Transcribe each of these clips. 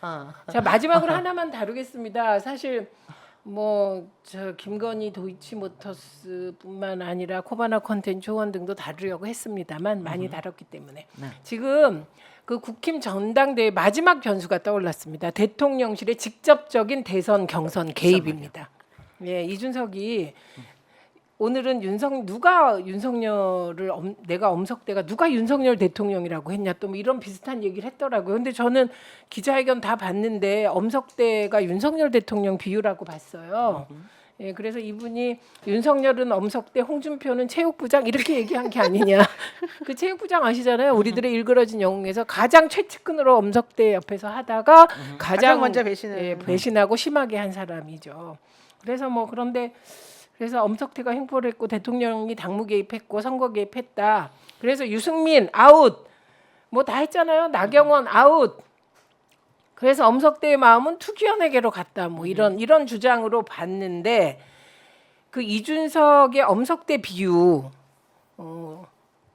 자, 마지막으로 하나만 다루겠습니다. 사실 뭐 저 김건희 도이치모터스뿐만 아니라 코바나 컨텐츠 호원 등도 다루려고 했습니다만 많이 다뤘기 때문에 지금 그 국힘 전당대회 마지막 변수가 떠올랐습니다. 대통령실의 직접적인 대선 경선 개입입니다. 예, 이준석이 오늘은 누가 윤석열을 내가 엄석대가 누가 윤석열 대통령이라고 했냐 또 뭐 이런 비슷한 얘기를 했더라고요. 근데 저는 기자회견 다 봤는데 엄석대가 윤석열 대통령 비유라고 봤어요. 예, 그래서 이분이 윤석열은 엄석대, 홍준표는 체육부장 이렇게 얘기한 게 아니냐. 그 체육부장 아시잖아요. 우리들의 일그러진 영웅에서 가장 최측근으로 엄석대 옆에서 하다가 가장 먼저 배신을 배신하고 심하게 한 사람이죠. 그래서 뭐 그래서 엄석태가 횡포를 했고 대통령이 당무 개입했고 선거 개입했다. 그래서 유승민 아웃. 뭐 다 했잖아요. 나경원 아웃. 그래서 엄석대의 마음은 투기현에게로 갔다. 뭐 이런 주장으로 봤는데 그 이준석의 엄석대 비유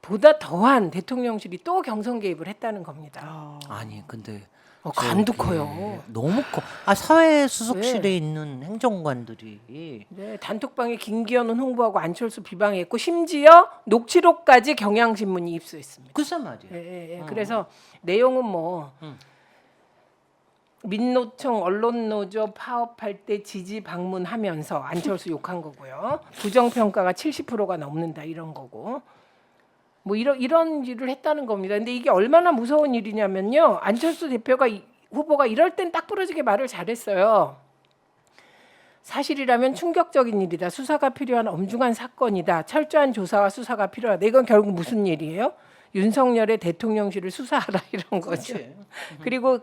보다 더한 대통령실이 또 경선 개입을 했다는 겁니다. 아니 근데 간도 커요. 너무 커. 사회 수석실에 있는 행정관들이 네, 단톡방에 김기현은 홍보하고 안철수 비방했고 심지어 녹취록까지 경향신문이 입수했습니다. 글쎄 말이야. 예. 그래서 내용은 뭐 민노총 언론노조 파업할 때 지지 방문하면서 안철수 욕한 거고요. 부정평가가 70%가 넘는다 이런 거고. 뭐 이런 일을 했다는 겁니다. 근데 이게 얼마나 무서운 일이냐면요. 안철수 후보가 이럴 땐 딱 부러지게 말을 잘했어요. 사실이라면 충격적인 일이다. 수사가 필요한 엄중한 사건이다. 철저한 조사와 수사가 필요하다. 이건 결국 무슨 일이에요? 윤석열의 대통령실을 수사하라 이런 거죠. 그리고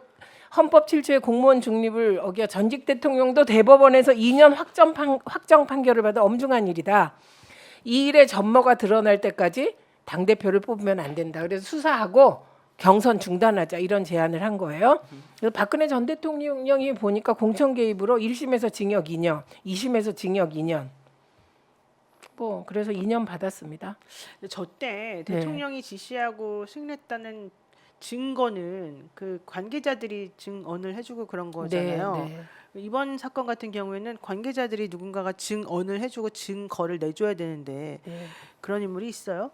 헌법 7조의 공무원 중립을 어겨 전직 대통령도 대법원에서 2년 확정 판결을 받아 엄중한 일이다. 이 일의 전모가 드러날 때까지 당대표를 뽑으면 안 된다. 그래서 수사하고 경선 중단하자 이런 제안을 한 거예요. 그래서 박근혜 전 대통령이 보니까 공천 개입으로 1심에서 징역 2년, 2심에서 징역 2년. 뭐 그래서 2년 받았습니다. 저때 대통령이 지시하고 승인했다는 증거는 그 관계자들이 증언을 해주고 그런 거잖아요. 네. 이번 사건 같은 경우에는 관계자들이 누군가가 증언을 해주고 증거를 내줘야 되는데 네. 그런 인물이 있어요?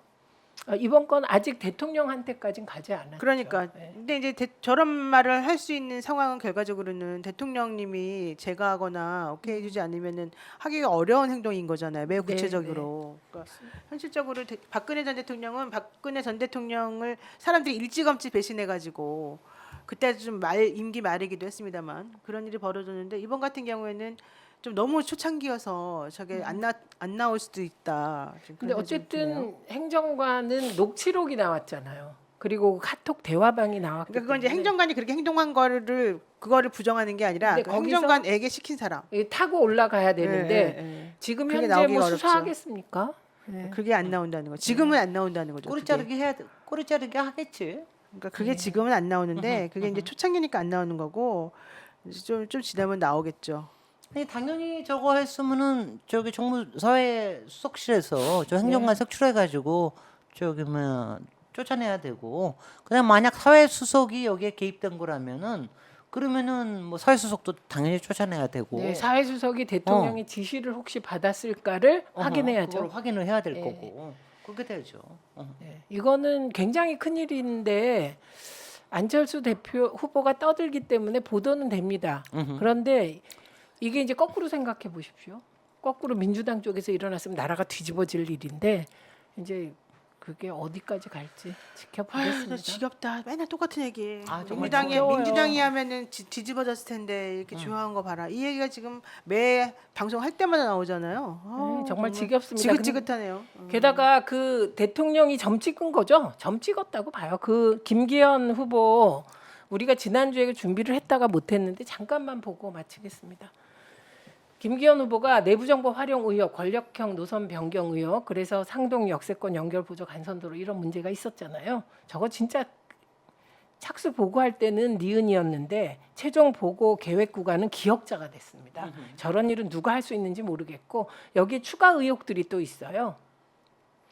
이번 건 아직 대통령한테까지는 가지 않았죠. 그러니까 네. 근데 이제 저런 말을 할 수 있는 상황은 결과적으로는 대통령님이 제거하거나 오케이 해주지 않으면은 하기가 어려운 행동인 거잖아요. 매우 네, 구체적으로. 그러니까 현실적으로 박근혜 전 대통령은 박근혜 전 대통령을 사람들이 일찌감치 배신해가지고 그때 좀 임기 말이기도 했습니다만 그런 일이 벌어졌는데 이번 같은 경우에는 좀 너무 초창기여서 저게 안 나올 수도 있다. 근데 어쨌든 행정관은 녹취록이 나왔잖아요. 그리고 카톡 대화방이 나왔기 그러니까 그건 이제 때문에 행정관이 그렇게 행동한 그거를 부정하는 게 아니라 근데 그 거기서 행정관에게 시킨 사람. 타고 올라가야 되는데 예. 지금 그게 현재 나오기가 뭐 어렵죠. 수사하겠습니까? 네. 그게 안 나온다는 거. 지금은 안 나온다는 거죠. 꼬리 그게. 자르기 해야 돼. 꼬리 자르기 하겠지. 그러니까 그게 지금은 안 나오는데 그게 이제 초창기니까 안 나오는 거고 좀 지나면 나오겠죠. 아니 당연히 저거 했으면은 저기 정무사회 수석실에서 저 행정관 색출해가지고 저기 뭐 쫓아내야 되고 그냥 만약 사회 수석이 여기에 개입된 거라면은 그러면은 뭐 사회 수석도 당연히 쫓아내야 되고 네, 사회수석이 대통령의 지시를 혹시 받았을까를 확인해야죠. 그걸 확인을 해야 될 예. 거고 그렇게 되죠. 네, 이거는 굉장히 큰 일인데 안철수 대표 후보가 떠들기 때문에 보도는 됩니다. 그런데 이게 이제 거꾸로 생각해 보십시오. 거꾸로 민주당 쪽에서 일어났으면 나라가 뒤집어질 일인데 이제 그게 어디까지 갈지 지켜보겠습니다. 나 지겹다. 맨날 똑같은 얘기. 정말 민주당이 하면은 뒤집어졌을 텐데 이렇게 조용한 거 봐라. 이 얘기가 지금 매 방송 할 때마다 나오잖아요. 정말 지겹습니다. 지긋지긋하네요. 게다가 그 대통령이 점 찍은 거죠. 점 찍었다고 봐요. 그 김기현 후보 우리가 지난주에 준비를 했다가 못했는데 잠깐만 보고 마치겠습니다. 김기현 후보가 내부정보 활용 의혹, 권력형 노선 변경 의혹, 그래서 상동 역세권 연결 보조 간선도로 이런 문제가 있었잖아요. 저거 진짜 착수 보고할 때는 니은이었는데 최종 보고 계획 구간은 기억자가 됐습니다. 저런 일은 누가 할 수 있는지 모르겠고 여기에 추가 의혹들이 또 있어요.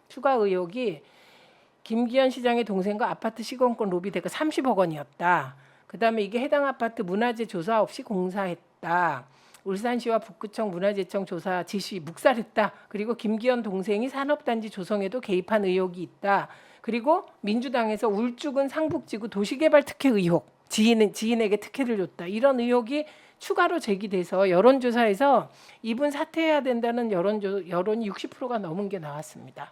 추가 의혹이 김기현 시장의 동생과 아파트 시공권 로비 대가 30억 원이었다. 그다음에 이게 해당 아파트 문화재 조사 없이 공사했다. 울산시와 북구청 문화재청 조사 지시 묵살했다. 그리고 김기현 동생이 산업단지 조성에도 개입한 의혹이 있다. 그리고 민주당에서 울주군 상북지구 도시개발 특혜 의혹, 지인에게 특혜를 줬다. 이런 의혹이 추가로 제기돼서 여론조사에서 이분 사퇴해야 된다는 여론이 60%가 넘은 게 나왔습니다.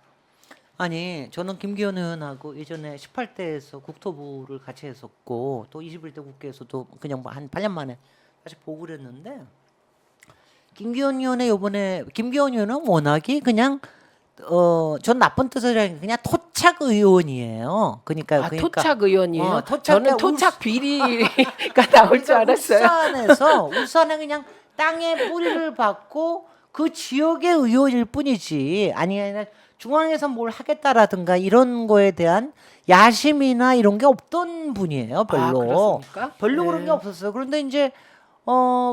아니 저는 김기현 의원하고 예전에 18대에서 국토부를 같이 했었고 또 21대 국회에서도 그냥 뭐 한 8년 만에 다시 보고를 했는데 김기현 의원은 워낙이 그냥 전 나쁜 뜻을 하는 그냥 토착 의원이에요. 그러니까 토착 의원이에요. 토착, 저는 토착 비리가 나올 줄 알았어요. 울산에 그냥 땅에 뿌리를 받고 그 지역의 의원일 뿐이지 아니면 중앙에서 뭘 하겠다라든가 이런 거에 대한 야심이나 이런 게 없던 분이에요. 별로. 그렇습니까? 별로 네. 그런 게 없었어요. 그런데 이제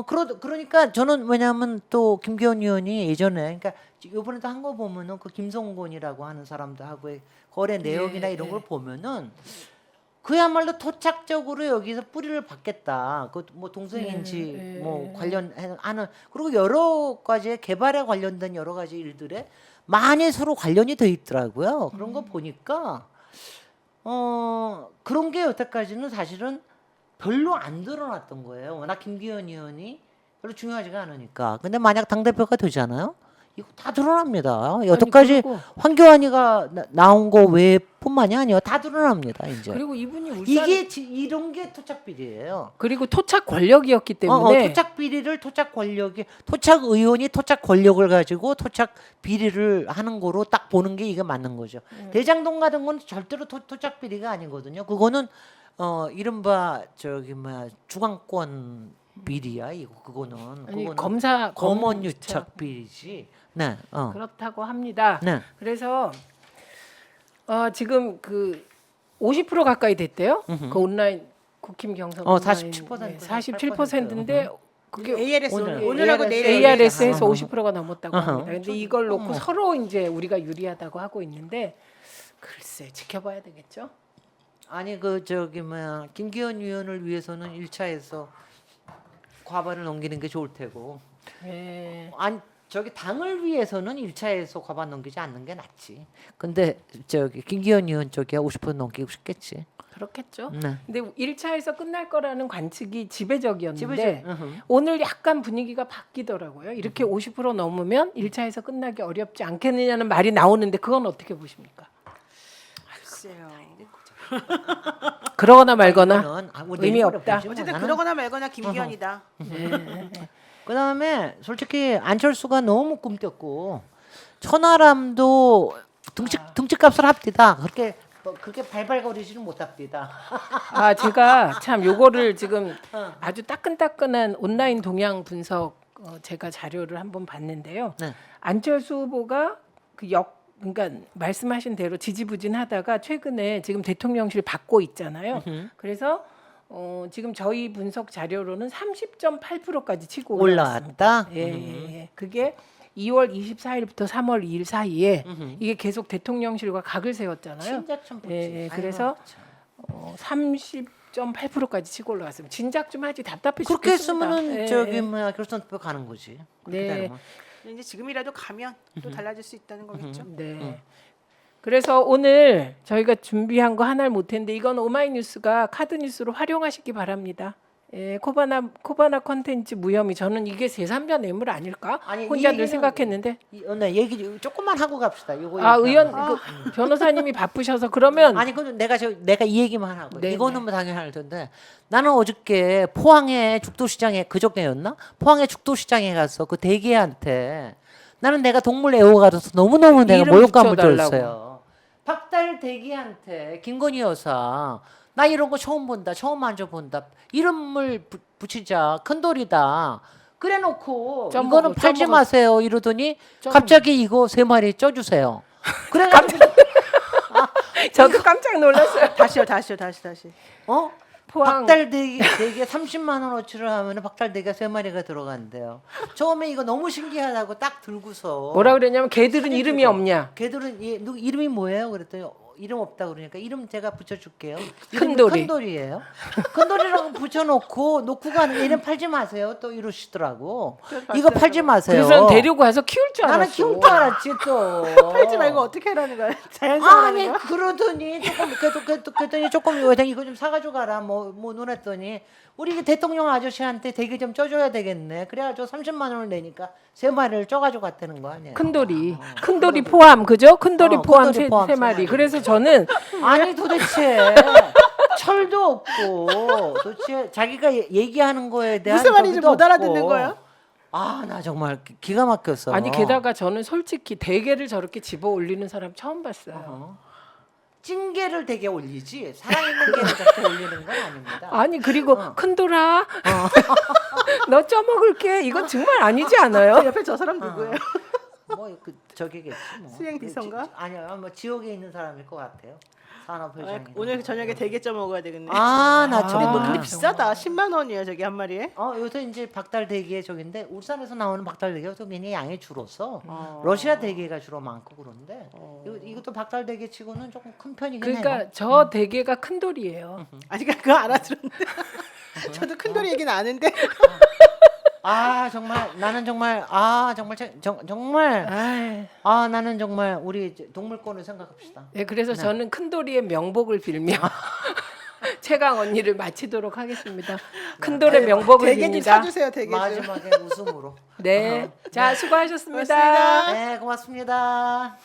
그러니까 저는 왜냐하면 또 김기현 의원이 예전에 그러니까 이번에도 한 거 보면은 그 김성곤이라고 하는 사람도 하고의 거래 내역이나 이런 걸 보면은 그야말로 토착적으로 여기서 뿌리를 받겠다. 그 뭐 동생인지 뭐 관련하는 그리고 여러 가지 개발에 관련된 여러 가지 일들에 많이 서로 관련이 돼 있더라고요. 그런 거 보니까 그런 게 여태까지는 사실은 별로 안 드러났던 거예요. 워낙 김기현 의원이 별로 중요하지가 않으니까. 근데 만약 당대표가 되잖아요. 이거 다 드러납니다. 여태까지 그리고- 황교안이가 나온 거 외뿐만이 아니에요. 다 드러납니다. 이제. 그리고 이분이 울산 이런 게 토착 비리예요. 그리고 토착 권력이었기 때문에 토착 비리를 토착 권력이 토착 의원이 토착 권력을 가지고 토착 비리를 하는 거로 딱 보는 게 이게 맞는 거죠. 대장동 같은 건 절대로 토착 비리가 아니거든요. 그거는 이른바 중앙권 비리야 이거 그거는 아니, 그거는 검사 검언 유착 비리지. 네. 그렇다고 합니다. 네. 그래서 지금 그 50% 가까이 됐대요. 그 온라인 국힘 경선 47%, 47%인데 그게 ARS 오늘, 오늘하고 내일 ARS에서 어허. 50%가 넘었다고 합니다. 근데 이걸 놓고 서로 이제 우리가 유리하다고 하고 있는데 글쎄 지켜봐야 되겠죠. 아니 김기현 의원을 위해서는 1차에서 과반을 넘기는 게 좋을 테고. 네. 아니 당을 위해서는 1차에서 과반 넘기지 않는 게 낫지. 근데 김기현 의원 쪽에 50% 넘기고 싶겠지. 그렇겠죠. 네. 근데 1차에서 끝날 거라는 관측이 지배적이었는데 지배적. 오늘 약간 분위기가 바뀌더라고요. 이렇게 50% 넘으면 1차에서 끝나기 어렵지 않겠느냐는 말이 나오는데 그건 어떻게 보십니까? 글쎄요. 그러거나 말거나 이거는 의미 없다. 어쨌든 그러거나 말거나 김기현이다. 그다음에 솔직히 안철수가 너무 꿈꼈고 천하람도 등치값을 합디다. 그렇게 발발거리지는 못합디다. 제가 참 요거를 지금 아주 따끈따끈한 온라인 동향 분석 제가 자료를 한번 봤는데요. 네. 안철수 후보가 그러니까 말씀하신 대로 지지부진하다가 최근에 지금 대통령실 받고 있잖아요. 그래서 지금 저희 분석 자료로는 30.8%까지 치고 올라왔습니다. 올라왔다. 예. 그게 2월 24일부터 3월 2일 사이에 이게 계속 대통령실과 각을 세웠잖아요. 진짜 참 좋지. 예, 그래서 30.8%까지 치고 올라왔습니다. 진작 좀 하지 답답해 그렇게 죽겠습니다. 했으면은 결선 투표 가는 거지. 그렇게 네. 되면. 이제 지금이라도 가면 또 달라질 수 있다는 거겠죠. 네. 그래서 오늘 저희가 준비한 거 하나를 못했는데 이건 오마이뉴스가 카드 뉴스로 활용하시기 바랍니다. 예, 코바나 컨텐츠 무혐의 저는 이게 제3자 뇌물 아닐까? 아니, 혼자 이 늘 얘기는- 생각했는데 얘기 조금만 하고 갑시다. 요거 의원 그 변호사님이 바쁘셔서 그러면 아니 근데 내가 이 얘기만 하고 네, 이거는 뭐 당연히 할 텐데 나는 어저께 포항의 죽도시장에 그저께였나 포항의 죽도시장에 가서 그 대기한테 나는 내가 동물 애호가로서 너무너무 내가 이름 모욕감을 붙여달라고. 줬어요. 박달 대기한테 김건희 여사 나 이런 거 처음 본다 처음 만져본다 이름을 붙이자 큰돌이다 그래놓고 쪄먹어, 이거는 팔지 쪄먹어. 마세요 이러더니 쪄먹어. 갑자기 이거 3마리 쪄주세요. 그래가지고 저도 깜짝 놀랐어요. 다시. 포항 박달대게 30만 원어치를 하면 박달대게 3마리가 들어간대요. 처음에 이거 너무 신기하다고 딱 들고서 뭐라 그랬냐면 걔들은 이름이 없냐? 걔들은 이름이 뭐예요? 그랬더니 이름 없다 그러니까 이름 제가 붙여줄게요. 큰돌이. 큰돌이에요. 큰돌이라고 붙여놓고 놓고 가는 게 이름 팔지 마세요. 또 이러시더라고. 이거 팔지 마세요. 그래서 데리고 와서 키울 줄 알았어. 나는 키울 줄 알았지 또. 팔지 말고 어떻게 하라는 거야? 자연스러운 아니 거야? 그러더니 그랬더니 조금 이거 좀 사가지고 가라 뭐 눈했더니 우리 그 대통령 아저씨한테 대게 좀 쪄줘야 되겠네. 그래가지고 30만 원을 내니까 3마리를 쪄가지고 갔다는 거 아니에요? 큰돌이 포함 그죠? 큰돌이 포함 큰돌이 세 포함 세 마리. 마리. 그래서 저는 아니 도대체 철도 없고 도대체 자기가 얘기하는 거에 대한 무슨 말인지 저기도 못 알아듣는 없고. 거예요? 아 나 정말 기가 막혔어. 아니 게다가 저는 솔직히 대게를 저렇게 집어 올리는 사람 처음 봤어요. 찐게를 되게 올리지 살아있는 게를 저렇게 올리는 건 아닙니다. 아니 그리고 큰돌아 너 쪄먹을게 이건 정말 아니지 않아요? 그 옆에 저 사람 누구예요? 뭐 그 저기겠지 뭐. 수행 비서인가? 아니요 뭐 지옥에 있는 사람일 것 같아요. 산업회장이. 오늘 저녁에 대게 쪄 먹어야 되겠네. 아나 근데 정말. 근데 비싸다. 10만 원이에요 저기 한 마리에. 요새 이제 박달 대게 저긴데 울산에서 나오는 박달 대게가 또 굉장히 양이 줄어서 러시아 대게가 주로 많고 그런데 이것도 박달 대게 치고는 조금 큰 편이긴 해요. 그러니까 저 대게가 큰돌이에요. 아니 그거 알아들었는데. 저도 큰 돌이 얘기는 아는데. 아 정말 나는 정말 정말 아이, 나는 정말 우리 이제 동물권을 생각합시다. 네, 그래서 저는 큰돌이의 명복을 빌며 최강 언니를 마치도록 하겠습니다. 큰돌의 명복을 대게님 빕니다. 사주세요 대게 좀. 마지막에 웃음으로. 네, 자 수고하셨습니다. 고맙습니다. 네 고맙습니다.